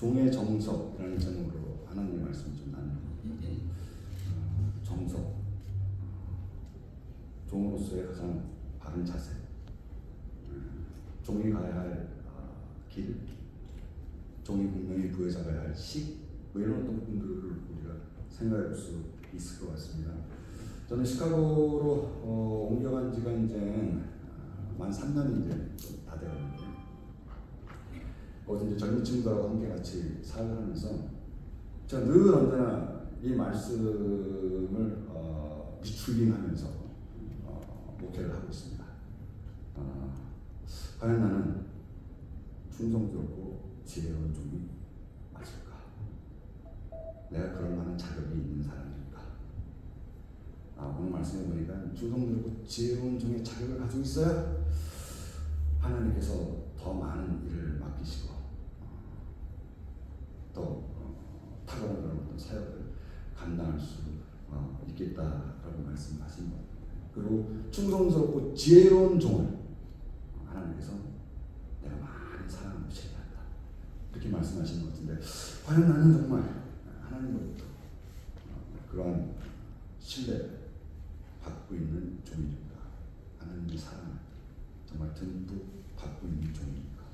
종의 정석이라는 제목으로 하나님의 말씀을 좀 나누고 정석, 종으로서의 가장 바른 자세, 종이 가야 할 길, 종이 분명히 부여잡아야 할 식, 뭐 이런 어떤 부분들을 우리가 생각해 볼 수 있을 것 같습니다. 저는 시카고로 옮겨간 지가 이제 만 3년이 이제 다 되었는데, 거기서 이제 젊은 친구들하고 함께 같이 사역을 하면서 제가 늘 언제나 이 말씀을 리트리빙하면서 목회를 하고 있습니다. 과연 나는 충성스럽고 지혜로운 종이 맞을까? 내가 그럴 만한 자격이 있는 사람일까? 오늘 말씀해 보니까 충성스럽고 지혜로운 종의 자격을 가지고 있어야 하나님께서 더 많은 일을 맡기시고 또 탁월한 그런 어떤 사역을 감당할 수 있겠다라고 말씀하신 것 같아요. 그리고 충성스럽고 지혜로운 종을 하나님께서 내가 많이 사랑하고 신뢰한다, 이렇게 말씀하시는 것 같은데, 과연 나는 정말 하나님으로부터 그러한 신뢰를 받고 있는 종입니까? 하나님의 사랑을 정말 듬뿍 받고 있는 종입니까?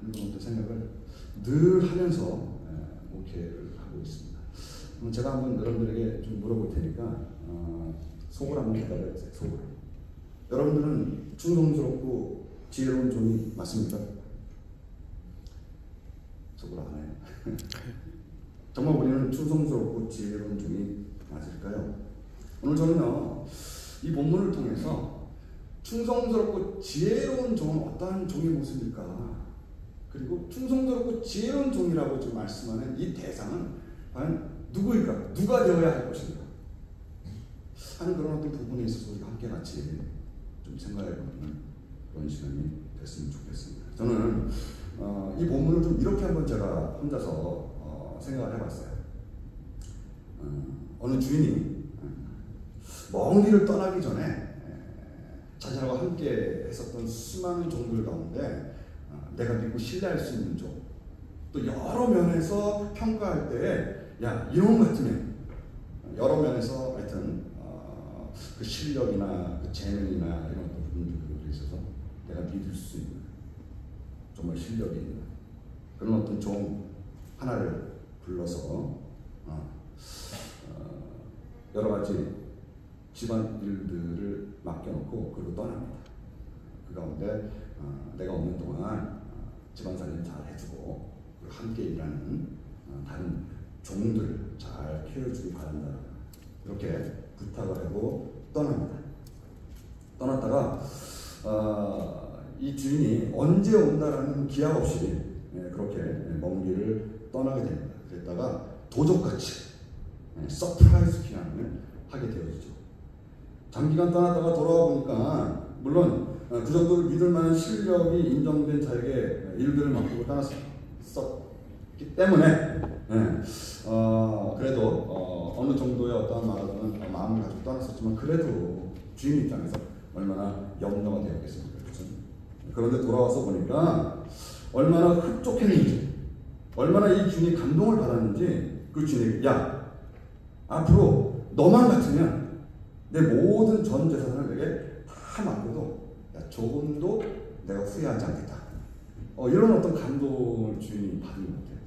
하는 어떤 생각을 늘 하면서 목회를 하고 있습니다. 제가 한번 여러분들에게 좀 물어볼 테니까 속을 한번 대답해 주세요. 속을. 여러분들은 충성스럽고 지혜로운 종이 맞습니까? 속을 안 해요. 정말 우리는 충성스럽고 지혜로운 종이 맞을까요? 오늘 저는요, 이 본문을 통해서 충성스럽고 지혜로운 종은 어떠한 종의 모습일까? 그리고 충성스럽고 지혜로운 종이라고 지금 말씀하는 이 대상은 과연 누구일까? 누가 되어야 할 것인가? 하는 그런 어떤 부분에 있어서 우리가 함께 같이 좀 생각해보는 그런 시간이 됐으면 좋겠습니다. 저는 이 본문을 좀 이렇게 한번 제가 혼자서 생각을 해봤어요. 어느 주인이 먼 길을 떠나기 전에 자신하고 함께 했었던 수많은 종들 가운데 내가 믿고 신뢰할 수 있는 종, 또 여러 면에서 평가할 때 야, 이런 것 같으면 여러 면에서 하여튼 그 실력이나 그 재능이나 이런 어떤 부분들에 있어서 내가 믿을 수 있는, 정말 실력이 있는 그런 어떤 종 하나를 불러서 여러 가지 집안 일들을 맡겨놓고 그리고 떠납니다. 그 가운데 내가 없는 동안 집안살림 잘 해주고 함께 일하는 다른 종들을 잘 키워주기 바란다, 이렇게 부탁을 하고 떠납니다. 떠났다가 이 주인이 언제 온다라는 기약 없이 그렇게 먼 길을 떠나게 됩니다. 그랬다가 도적같이 서프라이즈 귀환을 하게 되어지죠. 장기간 떠났다가 돌아와 보니까 물론 그 정도로 믿을 만한 실력이 인정된 자에게 일들을 맡기고 떠났었기 때문에 그래도 어느 정도의 어떠한 마음을 가지고 떠났었지만 그래도 주인 입장에서 얼마나 염려가 되었겠습니까? 그렇죠? 그런데 돌아와서 보니까 얼마나 흡족했는지, 얼마나 이 주인이 감동을 받았는지 그 주인에게, 야, 앞으로 너만 같으면 내 모든 전 재산을 내게 다 맡겨도 조금도 내가 후회하지 않겠다. 이런 어떤 감동을 주인이 받은 것 같아요.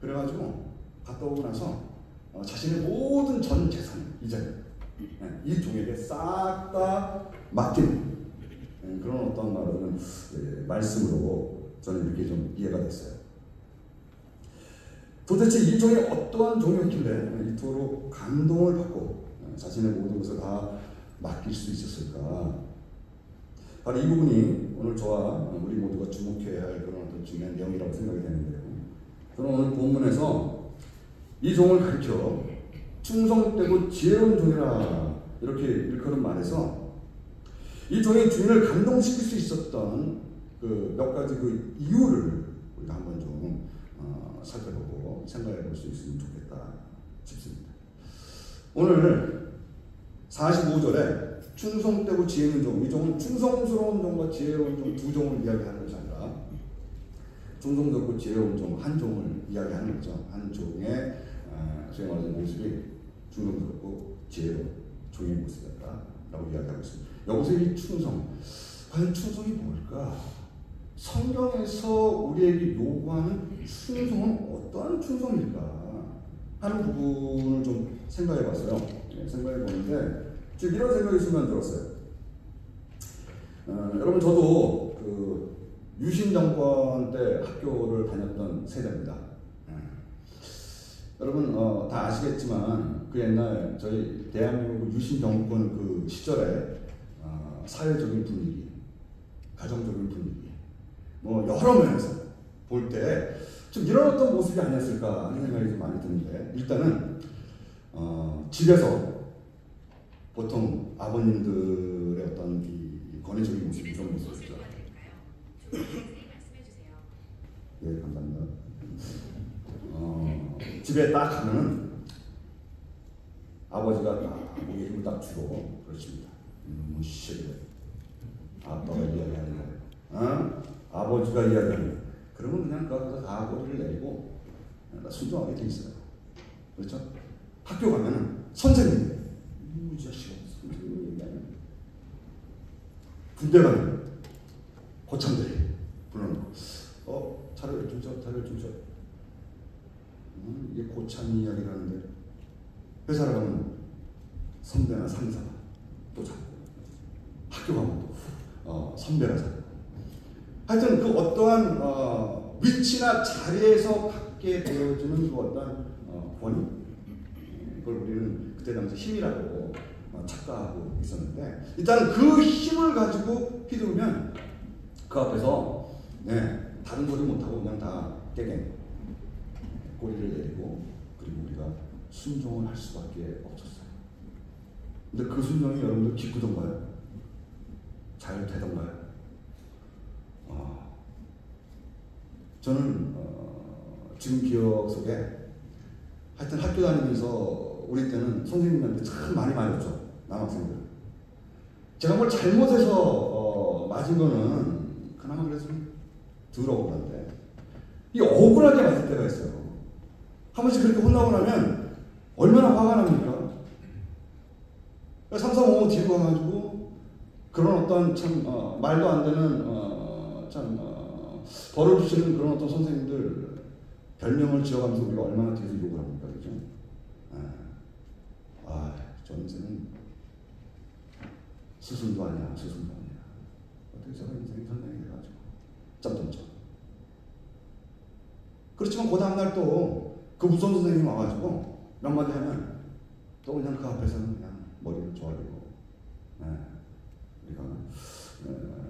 그래가지고 갔다 오고 나서 자신의 모든 전 재산을 이제 이 종에게 싹 다 맡기는 그런 어떤 말씀으로 저는 이렇게 좀 이해가 됐어요. 도대체 이 종이 어떠한 종이었길래 이토록 감동을 받고 자신의 모든 것을 다 맡길 수 있었을까? 바로 이 부분이 오늘 저와 우리 모두가 주목해야 할 그런 어떤 중요한 내용이라고 생각이 되는데요. 저는 오늘 본문에서 이 종을 가리켜 충성되고 지혜로운 종이라 이렇게 일컬은 말해서 이 종의 주인을 감동시킬 수 있었던 그 몇 가지 그 이유를 우리가 한번 좀 살펴보고 생각해 볼 수 있으면 좋겠다 싶습니다. 오늘 45절에 충성되고 지혜 있는 종, 이 종은 충성스러운 종과 지혜로운 종 두 종을 이야기하는 것이 아니라 충성스럽고 지혜로운 종, 한 종을 이야기하는 거죠. 한 종의 소위 말하는 모습이 충성스럽고 지혜로운 종의 모습이었다라고 이야기하고 있습니다. 여기서 이 충성, 과연 충성이 뭘까? 성경에서 우리에게 요구하는 충성은 어떠한 충성일까 하는 부분을 좀 생각해 봤어요. 생각해 보는데 지금 이런 생각이 순간 들었어요. 여러분, 저도 그 유신 정권 때 학교를 다녔던 세대입니다. 여러분 다 아시겠지만 그 옛날 저희 대한민국 유신 정권 그 시절에 사회적인 분위기, 가정적인 분위기, 뭐 여러 면에서 볼 때 좀 이런 어떤 모습이 아니었을까 하는 생각이 좀 많이 드는데, 일단은 집에서 보통 아버님들의 어떤 이 권위적인 모습이 이런 모습이죠. 네, 감사합니다. 집에 딱 가면은 아버지가 딱 목에 힘을 딱 주고 그러십니다. 무시해. 아빠가 이야기하는 거예요. 아버지가 이야기하는 거예요. 그러면 그냥 그 앞에서 다 꼬리를 내리고 순종하게 돼 있어요. 그렇죠? 학교 가면은 선생님, 이 자식아, 선생님 얘기하는. 군대 가면 고참들이 불러놓고 차를 좀 줘, 차를 좀 줘. 이게 고참 이야기라는데, 회사를 가면 선배나 상사가 또 잡고, 학교 가면 또 선배가 잡고. 하여튼 그 어떠한 위치나 자리에서 갖게 되어지는 그 어떠한 권위, 그걸 우리는 그때 당시 힘이라고 착각하고 있었는데, 일단 그 힘을 가지고 휘두르면 그 앞에서 다른 소리 못하고 그냥 다 깨갱 꼬리를 내리고, 그리고 우리가 순종을 할 수밖에 없었어요. 근데 그 순종이 여러분들 기쁘던가요? 잘 되던가요? 저는 지금 기억 속에 하여튼 학교 다니면서 우리 때는 선생님한테 참 많이 맞았죠. 남학생들. 제가 뭘 잘못해서 맞은 거는 그나마 그래서 덜 억울한데, 이 억울하게 맞을 때가 있어요. 한 번씩 그렇게 혼나고 나면 얼마나 화가 납니까? 3, 4, 5 뒤로 가가지고 그런 어떤 참 말도 안 되는 참 벌을 주시는 그런 어떤 선생님들 별명을 지어가면서 우리가 얼마나 뒤에서 욕을 합니까? 그죠? 저 인생은 스승도 아니야, 스승도 아니야. 어떻게 제가 인생이 선생이 돼가지고 점점점. 그렇지만 그 다음날 또 그 무서운 선생님이 와가지고 몇 마디 하면 또 그냥 그 앞에서는 그냥 머리를 조아리고 우리가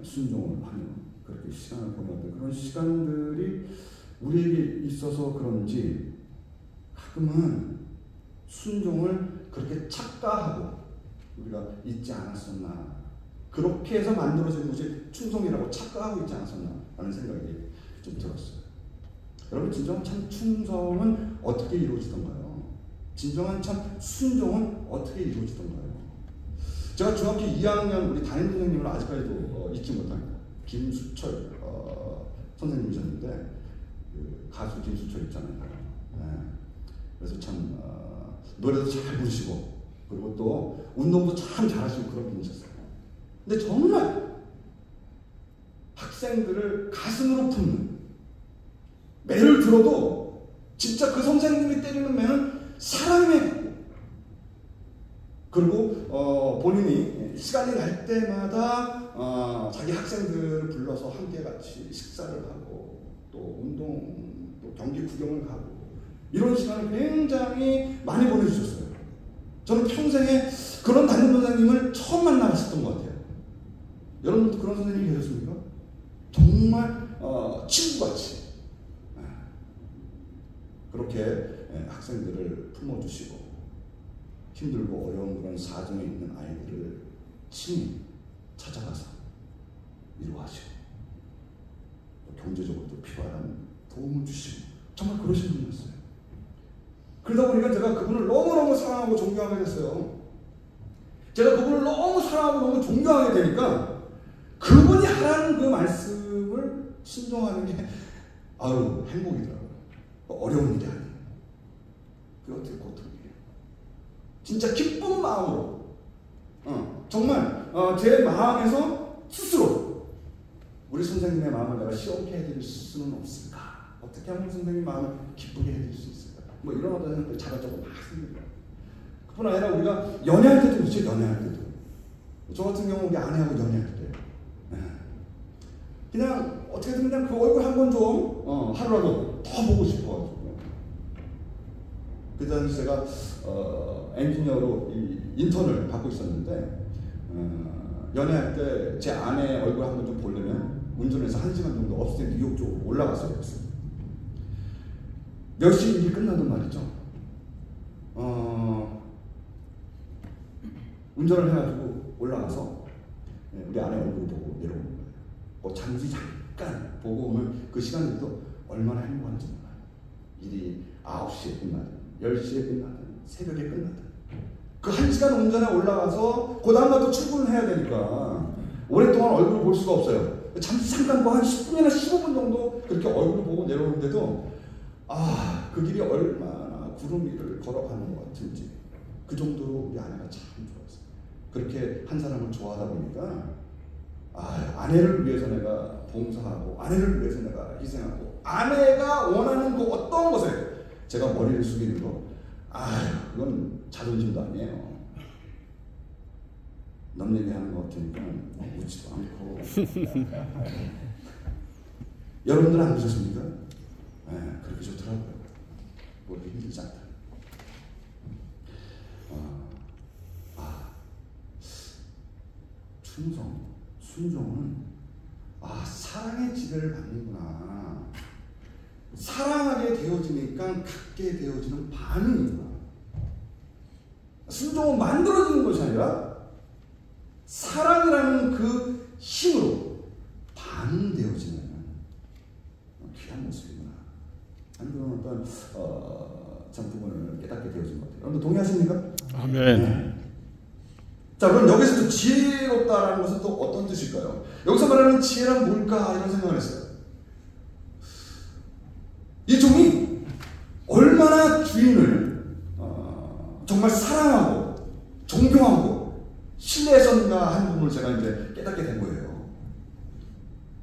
순종을 하며 그렇게 시간을 보내는데, 그런 시간들이 우리에게 있어서 그런지 가끔은 순종을 그렇게 착각하고 우리가 있지 않았었나, 그렇게 해서 만들어진 것이 충성이라고 착각하고 있지 않았었나 라는 생각이 좀 들었어요. 여러분, 진정한 참 충성은 어떻게 이루어지던가요? 진정한 참 순종은 어떻게 이루어지던가요? 제가 중학교 2학년 우리 담임 선생님을 아직까지도 잊지 못합니다. 김수철 선생님이셨는데, 그 가수 김수철 있잖아요. 그래서 참 노래도 잘 부르시고, 그리고 또 운동도 참 잘하시고 그런 분이셨어요. 근데 정말 학생들을 가슴으로 품는, 매를 들어도 진짜 그 선생님이 때리는 매는 사랑의 매고, 그리고 본인이 시간이 날 때마다 자기 학생들을 불러서 함께 같이 식사를 하고 또 운동, 또 경기 구경을 가고, 이런 시간을 굉장히 많이 보내주셨어요. 저는 평생에 그런 담임 선생님을 처음 만나봤었던 것 같아요. 여러분도 그런 선생님이 계셨습니까? 정말 친구같이 그렇게 학생들을 품어주시고, 힘들고 어려운 그런 사정에 있는 아이들을 친히 찾아가서 위로하시고, 또 경제적으로도 필요한 도움을 주시고, 정말 그러신 분이었어요. 그러다 보니까 제가 그분을 너무너무 사랑하고 존경하게 됐어요. 제가 그분을 너무 사랑하고 너무 존경하게 되니까 그분이 하라는 그 말씀을 순종하는 게 아유, 행복이더라고요. 어려운 일이 아니에요. 그게 어떻게 고통이에요? 진짜 기쁜 마음으로, 정말 제 마음에서 스스로 우리 선생님의 마음을 내가 시원케 해드릴 수는 없을까? 어떻게 하면 선생님 마음을 기쁘게 해드릴 수 있을까? 뭐 이런 어떤 생각들 자발적으로 막 생깁니다. 그뿐 아니라 우리가 연애할 때도 그렇죠. 연애할 때도. 저 같은 경우 우리 아내하고 연애할 때 그냥 어떻게든 그냥 그 얼굴 한 번 좀 하루라도 더 보고 싶어가지고. 그 당시 제가 엔지니어로 이 인턴을 받고 있었는데 연애할 때 제 아내 얼굴 한 번 좀 보려면 운전해서 1시간 정도 업스테이트 뉴욕 쪽으로 올라갔어야 했어요. 몇 시 일이 끝나던 말이죠. 운전을 해가지고 올라가서 우리 아내 얼굴 보고 내려오는 거예요. 잠시 잠깐 보고 오면 그 시간들도 얼마나 행복한지 몰라요. 일이 9시에 끝나든 10시에 끝나든 새벽에 끝나든 그 1시간 운전에 올라가서 그 다음날 또 출근을 해야 되니까 오랫동안 얼굴을 볼 수가 없어요. 잠시 잠깐 뭐 한 10분이나 15분 정도 그렇게 얼굴을 보고 내려오는데도 그 길이 얼마나 구름 위를 걸어가는 것 같은지 그 정도로 우리 아내가 참 좋았어요. 그렇게 한 사람을 좋아하다 보니까 아내를 위해서 내가 봉사하고 아내를 위해서 내가 희생하고 아내가 원하는 그 어떤 것에 제가 머리를 숙이는 거 그건 자존심도 아니에요. 남 얘기하는 것 같으니까 웃지도 않고 여러분들 안 그러셨습니까? 그렇게 좋더라고요. 뭐 이렇게 힘들지 않다. 충성, 순종은 사랑의 지배를 받는구나. 사랑하게 되어지니까 갖게 되어지는 반응이구나. 순종은 만들어지는 것이 아니라 사랑이라는 그 힘으로 반응되어지는 귀한 모습이구나. 그런 어떤 참 부분을 깨닫게 되어진 것 같아요. 여러분 동의하십니까? 아멘. 네. 자, 그럼 여기서 또 지혜롭다라는 것은 또 어떤 뜻일까요? 여기서 말하는 지혜란 뭘까 이런 생각을 했어요. 이 종이 얼마나 주인을 정말 사랑하고 존경하고 신뢰했었는가 하는 부분을 제가 이제 깨닫게 된 거예요.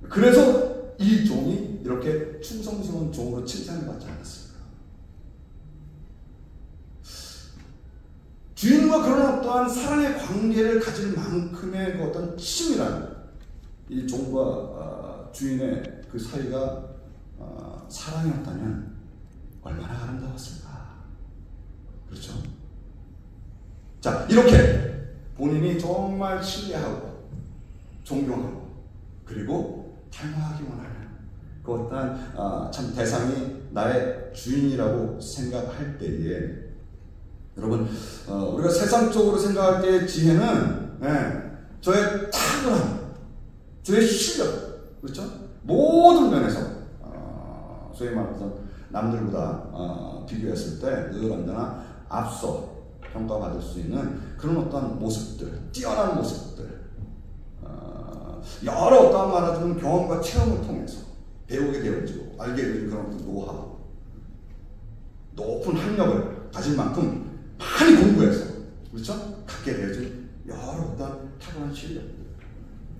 그래서 이 종이 이렇게 충성스러운 종으로 칭찬을 받지 않았을까. 주인과 그런 어떠한 사랑의 관계를 가질 만큼의 그 어떤 친밀한 이 종과 주인의 그 사이가 사랑이었다면 얼마나 아름다웠을까. 그렇죠? 자, 이렇게 본인이 정말 신뢰하고 존경하고 그리고 닮아가기 원하는 그 어떤 참 대상이 나의 주인이라고 생각할 때에 여러분 우리가 세상적으로 생각할 때의 지혜는 저의 탁월함, 저의 실력, 그렇죠? 모든 면에서 소위 말해서 남들보다 비교했을 때 늘 언제나 앞서 평가받을 수 있는 그런 어떤 모습들, 뛰어난 모습들, 여러 어떠한 말하자면 경험과 체험을 통해서 배우게 되어지고 알게 되는 그런 어떤 노하우, 높은 학력을 가질 만큼 많이 공부해서, 그렇죠? 갖게 되어진 여러 어떤 탁월한 실력들,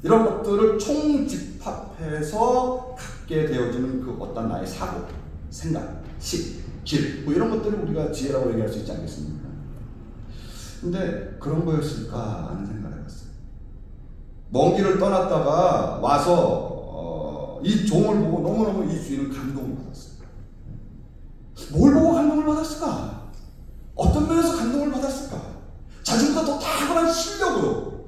이런 것들을 총집합해서 갖게 되어지는 그 어떤 나의 사고, 생각, 식, 길, 뭐 이런 것들을 우리가 지혜라고 얘기할 수 있지 않겠습니까? 근데 그런 거였을까 하는 생각을 해봤어요. 먼 길을 떠났다가 와서 이 종을 보고 너무너무 이 주인은 감동을 받았어요. 뭘 보고 감동을 받았을까? 어떤 면에서 감동을 받았을까? 자신보다 더 탁월한 실력으로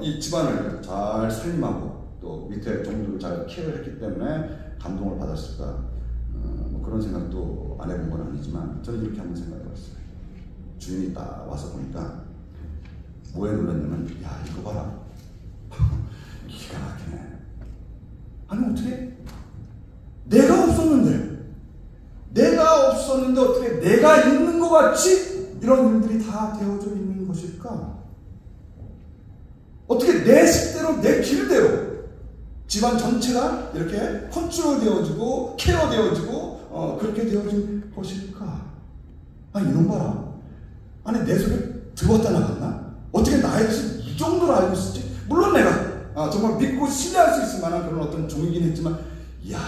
이 집안을 잘 살림하고 또 밑에 종들을 잘 케어를 했기 때문에 감동을 받았을까? 뭐 그런 생각도 안 해본 건 아니지만 저는 이렇게 한번 생각해봤어요. 주인이 딱 와서 보니까 뭐에 놀랐냐면, 야, 이거 봐라. 기가 막히네. 아니 어떻게 내가 없었는데 어떻게 내가 있는 것 같이 이런 일들이 다 되어져 있는 것일까? 어떻게 내 식대로 내 길대로 집안 전체가 이렇게 컨트롤 되어지고 케어 되어지고 그렇게 되어진 것일까? 아니 이놈 봐라. 아니 내 속에 들어왔다 나갔나? 어떻게 나에 대해서 이 정도로 알고 있었지? 물론 내가 정말 믿고 신뢰할 수 있을 만한 그런 어떤 종이긴 했지만 이야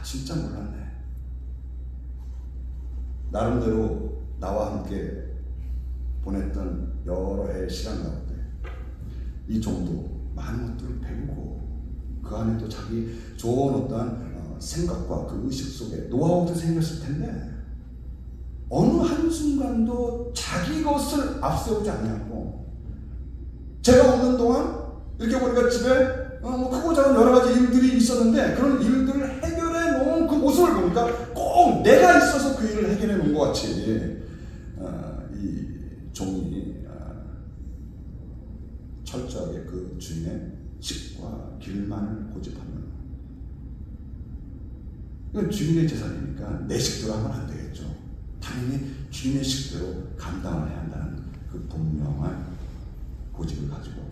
진짜 몰랐네. 나름대로 나와 함께 보냈던 여러 해의 시간 가운데 이 종도 많은 것들을 배우고 그 안에 또 자기 좋은 어떤 생각과 그 의식 속에 노하우도 생겼을 텐데 어느 한순간도 자기 것을 앞세우지 않냐고. 제가 없는 동안 이렇게 보니까 집에 뭐 크고 작은 여러 가지 일들이 있었는데 그런 일들을 해결해 놓은 그 모습을 보니까 꼭 내가 있어서 그 일을 해결해 놓은 것 같이 이 종이 철저하게 그 주인의 식과 길만을 고집하면 이건 주인의 재산이니까 내 식대로 하면 안 되겠죠. 당연히 주인의 식대로 감당을 해야 한다는 그 분명한 고집을 가지고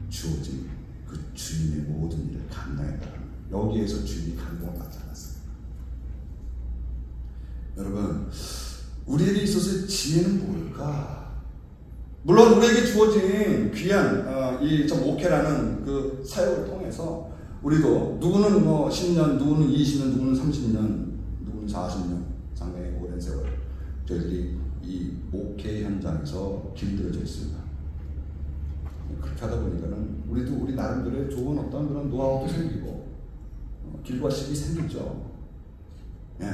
주어진 그 주인의 모든 일을 감당했다. 여기에서 주인이 감동을 받지 않았습니다. 여러분, 우리에게 있어서의 지혜는 뭘까? 물론 우리에게 주어진 귀한 이 목회라는 그 사역을 통해서 우리도 누구는 뭐 10년, 누구는 20년, 누구는 30년, 누구는 40년 상당히 오랜 세월 저희들이 이 목회 현장에서 길들여져 있습니다. 그렇게 하다 보니까는 우리도 우리 나름대로의 좋은 어떤 그런 노하우도 생기고 길과식이 생기죠. 예.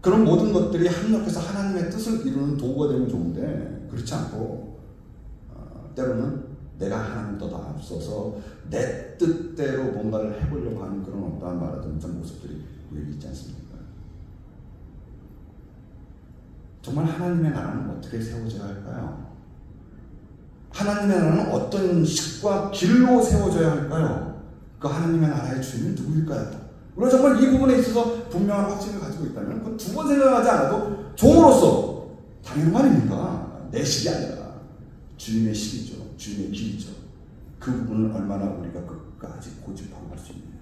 그런 모든 것들이 합력해서 하나님의 뜻을 이루는 도구가 되면 좋은데 그렇지 않고 때로는 내가 하나님보다 앞서서 내 뜻대로 뭔가를 해보려고 하는 그런 어떠한 말하든지 모습들이 우리에게 있지 않습니까? 정말 하나님의 나라는 어떻게 세워져야 할까요? 하나님의 나라는 어떤 식과 길로 세워져야 할까요? 그 하나님의 나라의 주인은 누구일까요? 우리가 정말 이 부분에 있어서 분명한 확신을 가지고 있다면 그 두 번 생각하지 않아도 종으로서 당연한 말입니까? 내 식이 아니라 주님의 식이죠. 주님의 길이죠. 그 부분을 얼마나 우리가 끝까지 고집하고 갈 수 있느냐.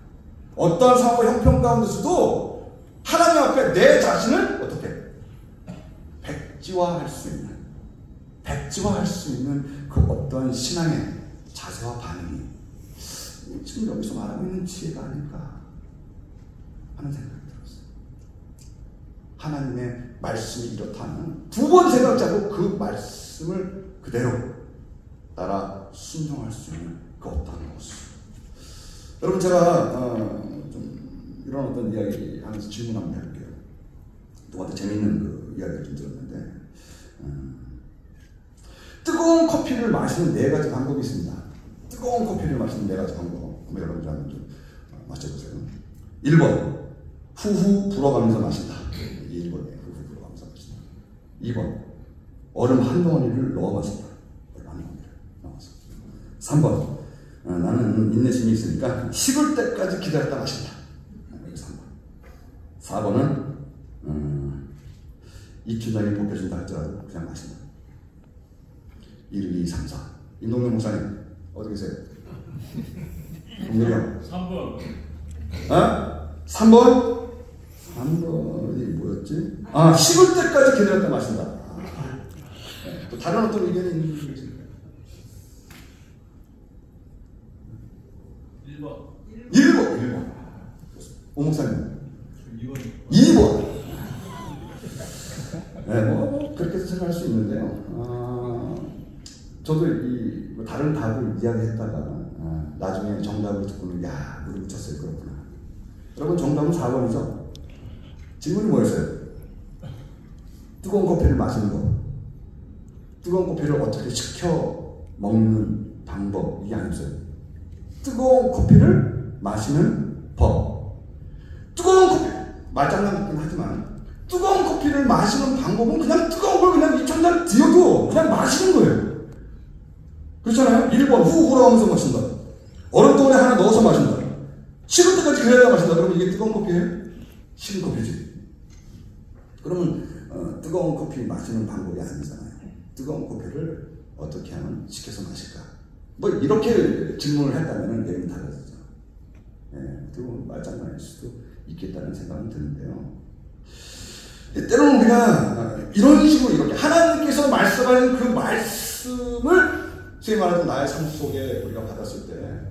어떠한 상황과 형편 가운데서도 하나님 앞에 내 자신을 어떻게 백지화할 수 있는 그 어떠한 신앙의 자세와 반응이 지금 여기서 말하고 있는 지혜가 아닐까 하는 생각이 들었어요. 하나님의 말씀이 이렇다면 두 번 생각하고 그 말씀을 그대로 따라 순종할 수 있는 그 어떠한 모습. 여러분 제가 좀 이런 어떤 이야기 하면서 질문 한번 해볼게요. 누구한테 재밌는 그 이야기를 좀 들었는데 뜨거운 커피를 마시는 4가지 방법이 있습니다. 뜨거운 커피를 마시는 4가지 방법. 한번 여러분들 한번 좀 마셔보세요. 1번 후후 불어가면서 마신다. 이게 1번이에요. 후후 불어가면서 마신다. 2번 얼음 한 덩어리를 넣어 마신다. 얼음 한 덩어리를 넣어 마신다. 3번 나는 인내심이 있으니까 식을 때까지 기다렸다 마신다. 이게 3번. 4번은 입춘장이 벗겨진다 할지라도 그냥 마신다. 1, 2, 3, 4. 임동영 목사님 어디 계세요? 동료리 형. 3번. 3번? 3번이 뭐였지? 식을 때까지 기다렸다 마신다. 네, 또 다른 어떤 의견이 있는 분이 계실까요? 1번. 오 목사님. 2번. 네, 뭐 그렇게 생각할 수 있는데요. 저도 이 다른 답을 이야기했다가 나중에 정답을 듣고는 야 무릎 쳤어요. 그렇구나. 여러분 정답은 4번이죠. 질문이 뭐였어요? 뜨거운 커피를 마시는 것. 뜨거운 커피를 어떻게 식혀 먹는 방법 이게 아니었어요. 뜨거운 커피를 마시는 법. 뜨거운 커피 말장난 같긴 하지만 뜨거운 커피를 마시는 방법은 그냥 뜨거운 걸 그냥 입천장 뒤어도 그냥 마시는 거예요. 그렇잖아요? 1번 후후로 하면서 마신다. 얼음 덩어리 하나 넣어서 마신다. 식을 때까지 기다려야 마신다. 그러면 이게 뜨거운 커피예요? 식은 커피지. 그러면 뜨거운 커피 마시는 방법이 아니잖아요. 뜨거운 커피를 어떻게 하면 식혀서 마실까? 뭐 이렇게 질문을 했다면 내용이 달라지죠. 예, 그리고 말장난일 수도 있겠다는 생각은 드는데요. 때로는 우리가 이런 식으로 이렇게 하나님께서 말씀하는 그 말씀을 소위 말하는 나의 삶 속에 우리가 받았을 때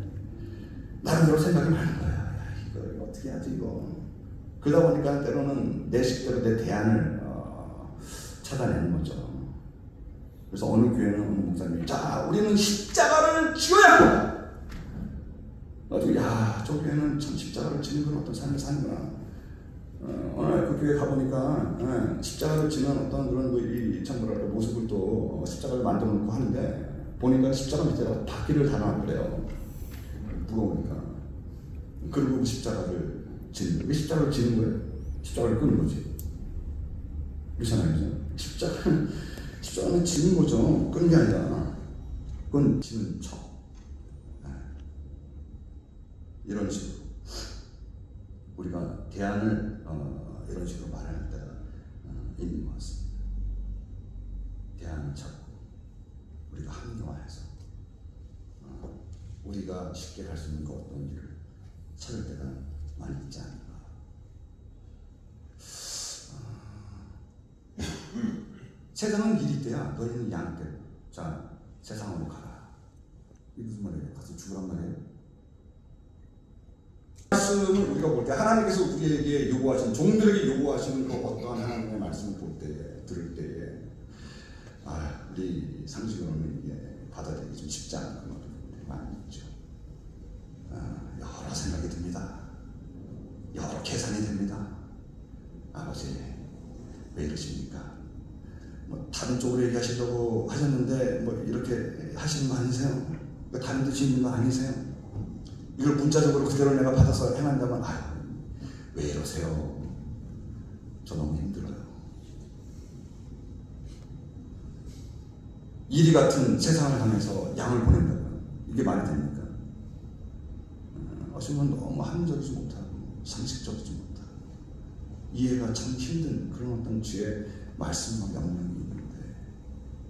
나름대로 생각이 많은 거야. 야, 이거 어떻게 하지 이거. 그러다 보니까 때로는 내 식대로 내 대안을 찾아내는 거죠. 그래서 어느 교회는 어느 목사님이 자 우리는 십자가를 지어야 한다. 아주 야 저 교회는 참 십자가를 지는 그런 어떤 삶을 사는구나. 어느 날 그 교회 가보니까 십자가를 지는 어떤 그런 참 뭐랄까 모습을 또 십자가를 만들어 놓고 하는데 보니까 십자가 밑에다가 바퀴를 달아놨더래요. 무거우니까. 그리고 십자가를 지는 거예요. 왜 십자가를 지는 거예요? 십자가를 끄는 거지. 그렇잖아요. 십자가는 지는 거죠. 끄는 게 아니라 그건 지는 척. 이런 식으로 우리가 대안을 이런 식으로 말할 때가 있는 것 같습니다. 대안을 찾고 우리가 합리화해서 우리가 쉽게 갈 수 있는 그 어떤 일을 찾을 때가 많이 있지 않을까. 세상은 일이 때야. 너희는 양떼. 자, 세상으로 가라. 이게 무슨 말이에요? 가서 죽으란 말이에요? 말씀을 우리가 볼 때 하나님께서 우리에게 요구하시는, 종들에게 요구하시는 그 어떠한 하나님의 말씀을 볼 때에, 들을 때에 우리 상식으로는 이게 받아들이기 좀 쉽지 않은 그런 부분들이 많이 있죠. 여러 생각이 듭니다. 여러 계산이 됩니다. 아버지 왜 이러십니까? 뭐 다른 쪽으로 얘기하시려고 하셨는데 뭐 이렇게 하시는 거 아니세요? 다른 데 짓는 거 아니세요? 이걸 문자적으로 그대로 내가 받아서 행한다면 왜 이러세요? 저 너무 힘들어요. 이리 같은 세상을 향해서 양을 보낸다고요. 이게 말이 됩니까? 어쩌면 너무 합리적이지 못하고 상식적이지 못하고 이해가 참 힘든 그런 어떤 주의 말씀과 명령이 있는데,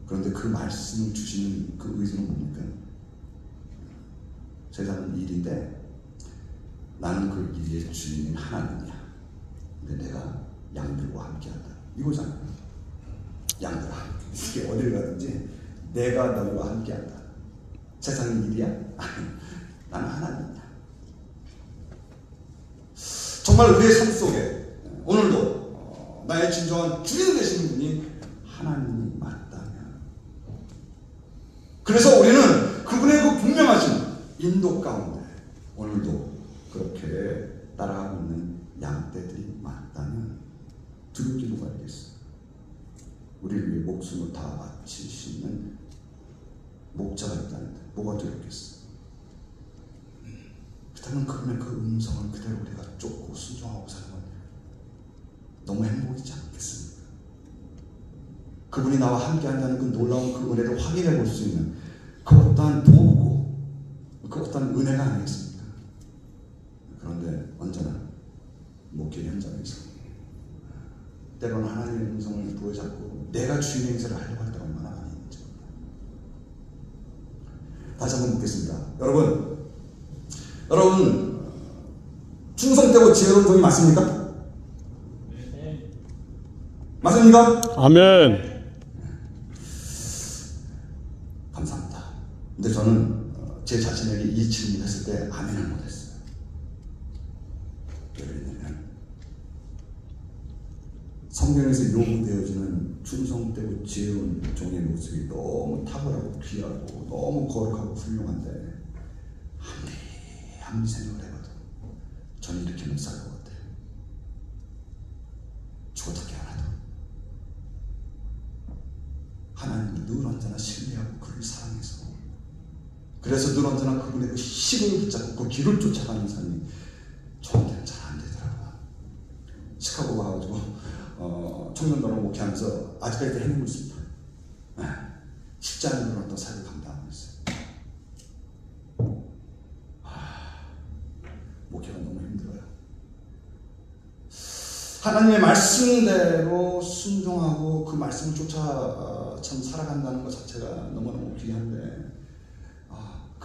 그런데 그 말씀을 주시는 그 의도는 뭡니까? 세상은 일인데 나는 그 일의 주인인 하나님이야. 근데 내가 양들과 함께한다. 이거잖아요. 양들과 함께. 이게 어디를 가든지 내가 너희와 함께한다. 세상은 일이야? 아니, 나는 하나님이야. 정말 우리의 삶 속에 오늘도 나의 진정한 주인 되시는 분이 하나님이 맞다면, 그래서 우리는 그분의 그 분명하신 인도 가운데 오늘도 그렇게 따라가고 있는 양떼들이 맞다면 두렵게 뭐가 있겠어요? 우리를 위해 목숨을 다 바치시는 목자가 있다는데 뭐가 두렵겠어요? 그렇다면 그분의 그 음성을 그대로 우리가 쫓고 순종하고 사는 건 너무 행복이지 않겠습니까? 그분이 나와 함께 한다는 그 놀라운 그 은혜를 확인해 볼 수 있는 그 어떠한 도구고 그 어떤 은혜가 아니겠습니까? 그런데 언제나 목회 현장에서 때로는 하나님의 음성을 부여잡고 내가 주인의 행세를 하려고 할 때가 얼마나 많이 있는지 다시 한번 묻겠습니다. 여러분 충성되고 지혜로운 종이 맞습니까? 네. 맞습니까? 아멘. 감사합니다. 근데 저는 제 자신에게 이 질문을 했을 때 아멘을 못했어요. 왜냐면 성경에서 요구되어지는 충성되고 지혜로운 종의 모습이 너무 탁월하고 귀하고 너무 거룩하고 훌륭한데 아무리 생각을 해봐도 저는 이렇게 못 살 것 같아요. 어떻게 하나도 하나님을 늘 언제나 신뢰하고 그를 사랑해서, 그래서 늘 언제나 그분의 그 힘을 붙잡고 그 길을 쫓아가는 삶이 저한테는 잘 안 되더라고요. 시카고 가가지고 청년단을 목회하면서 아직까지 해내고 있습니다. 네. 쉽지 않은 그런 어떤 삶을 감당하고 있어요. 목회가 너무 힘들어요. 하나님의 말씀대로 순종하고 그 말씀을 쫓아 참 살아간다는 것 자체가 너무너무 귀한데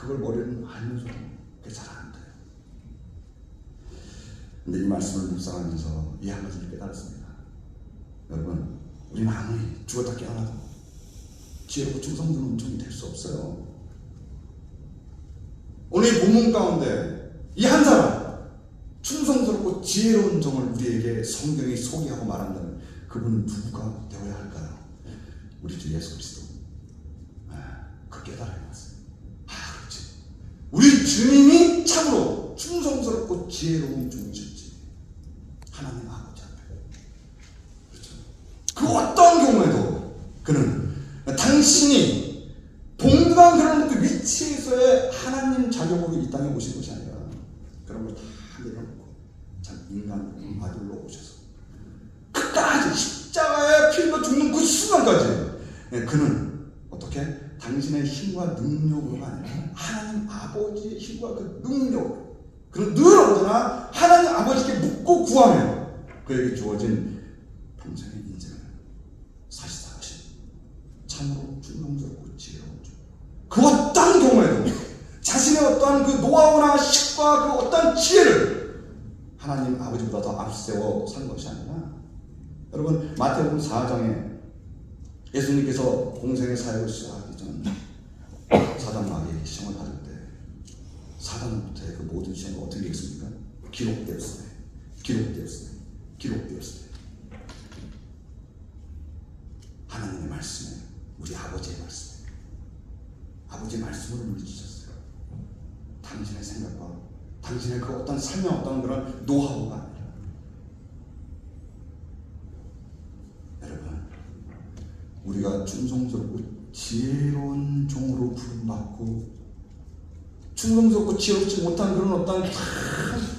그걸 머리는 알면서도 그게 잘 안 돼요. 근데 이 말씀을 묵상하면서 이 한 가지를 깨달았습니다. 여러분, 우리는 아무리 죽었다 깨어나도 지혜롭고 충성스러운 종이 될 수 없어요. 오늘 이 본문 가운데 이 한 사람, 충성스럽고 지혜로운 종을 우리에게 성경이 소개하고 말한다면 그분은 누구가 되어야 할까요? 우리 주 예수 그리스도. 그 깨달아야 맞습니다. 그렇지. 우리 주님이 참으로 충성스럽고 지혜로운 종이셨지. 하나님 아버지 앞에. 그렇죠. 그 어떤 경우에도 그는 당신이 동등한 그런 그 위치에서의 하나님 자격으로 이 땅에 오신 것이 아니라 그런 걸 다 내려놓고 참 인간 아들로 오셔서 끝까지 십자가에 피 흘려 죽는 그 순간까지 그는 어떻게? 당신의 힘과 능력으로가 아니라 하나님 아버지의 힘과 그 능력으로 그는 늘 언제나 하나님 아버지께 묻고 구하며 그에게 주어진 평생의 인생을 사시사하신 참으로 충성스럽고 지혜로운 종. 그 어떠한 경우에도 자신의 어떠한 그 노하우나 식과 그 어떠한 지혜를 하나님 아버지보다 더 앞세워 산 것이 아니라 여러분 마태복음 4장에 예수님께서 공생의 사역을 시작하기 전 사단 마귀에게 시험을 받을 때 사단으로부터의 그 모든 시험은 어떻게 되겠습니까? 기록되었으네. 기록되었으네. 기록되었으네. 하나님의 말씀에 우리 아버지의 말씀에 아버지의 말씀으로 물리치셨어요. 당신의 생각과 당신의 그 어떤 삶의 어떤 그런 노하우가 아니라 여러분 우리가 충성스럽고 지혜로운 종으로 부름받고 충성스럽고 지혜롭지 못한 그런 어떤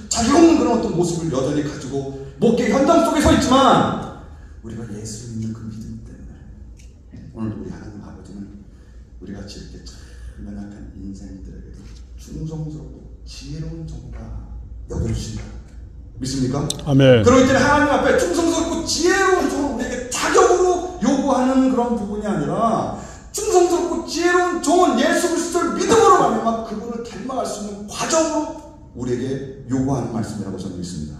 자기 없는 그런 어떤 모습을 여전히 가지고 목회 현장 속에 서 있지만 우리가 예수를 믿는 그 믿음 때문에 오늘 우리 하나님 아버지는 우리같이 이렇게 참 연약한 인생들에게도 충성스럽고 지혜로운 종과 여겨주신다. 믿습니까? 아멘. 그러기 때문에 하나님 앞에 충성스럽고 지혜로운 종을 우리에게 자격으로 요구하는 그런 부분이 아니라 충성스럽고 지혜로운 종은 예수 그리스도를 믿음으로 말미암아 그분을 닮아갈 수 있는 과정으로 우리에게 요구하는 말씀이라고 저는 믿습니다.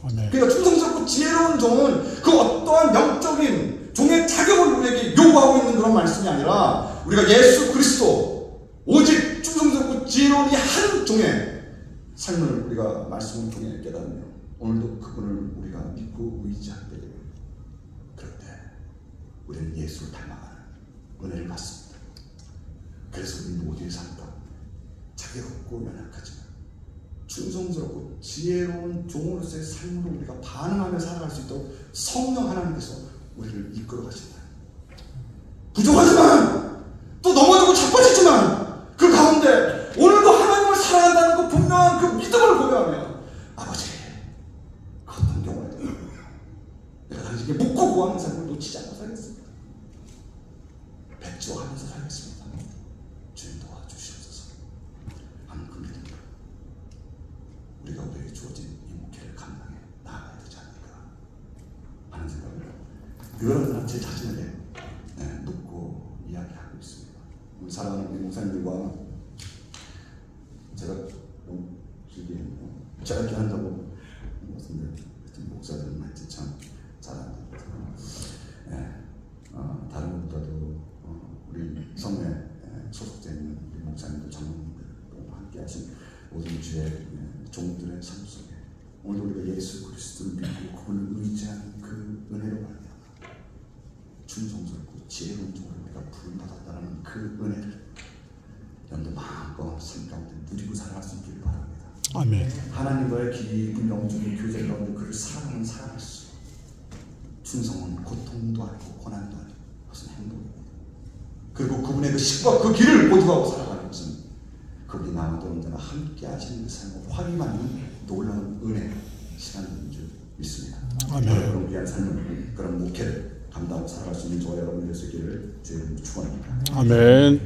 아멘. 그러니까 충성스럽고 지혜로운 종은 그 어떠한 영적인 종의 자격을 우리에게 요구하고 있는 그런 말씀이 아니라 우리가 예수 그리스도 오직 충성스럽고 지혜로운 이 한 종의 삶을 우리가 말씀을 통해 깨닫으며 오늘도 그분을 우리가 믿고 의지할 때에 그럴 때 우리는 예수를 닮아가는 은혜를 받습니다. 그래서 우리 모두의 삶과 자격 없고 연약하지만 충성스럽고 지혜로운 종으로서의 삶으로 우리가 반응하며 살아갈 수 있도록 성령 하나님께서 우리를 이끌어 가신다. 부족하지만 또 넘어지고 자빠지지만 그 가운데 오늘도 하나님을 사랑한다는 그 분명한 그 믿음을 고려하며 아버지 그 어떤 경우에도 내가 당신께 묻고 구하는 삶을 놓치지 않고 살겠습니다. 백지화하면서 살겠습니다. 주님 도와주시옵소서. 하는 그 믿음으로 우리가 우리에게 주어진 이 목회를 감당해 나아가야 되지 않을까 하는 생각을 그런 제 자신에게 묻고 이야기하고 있습니다. 우리 사랑하는 우리 목사님들과 제가 너무 길게 짧게 한다고 말씀드렸는데 목사들은 하여튼 참 잘한다. 다른 것보다도 우리 성회 소속되어 있는 우리 목사님들, 장로님들 또 함께 하신 모든 주의 종들의 삶 속에 오늘 우리가 예수 그리스도를 믿고 그분을 의지하는 그 은혜로 말미암아 충성스럽고 지혜로운 종으로 우리가 부름받았다는 그 은혜를 여러분들 마음껏 삶 가운데 누리고 살아갈 수 있기를 바랍니다. 아멘. 하나님과의 깊은 영적인 교제 가운데 그를 사랑하면 살아갈수록 충성은 고통도 아니고 고난도 아니고 그것은 행복입니다. 그리고 그분의 그 신과 그 길을 고집하고 살아가는 것은 그분이 나와도 언제나 함께 하시는 그 삶을 확인하는 놀라운 은혜 시간인 줄 믿습니다. 아멘. 그런 귀한 삶을 그런 목회를 감당하고 살아갈 수 있는 저와 여러분들 수 있기를 주의 이름으로 축원합니다. 아멘.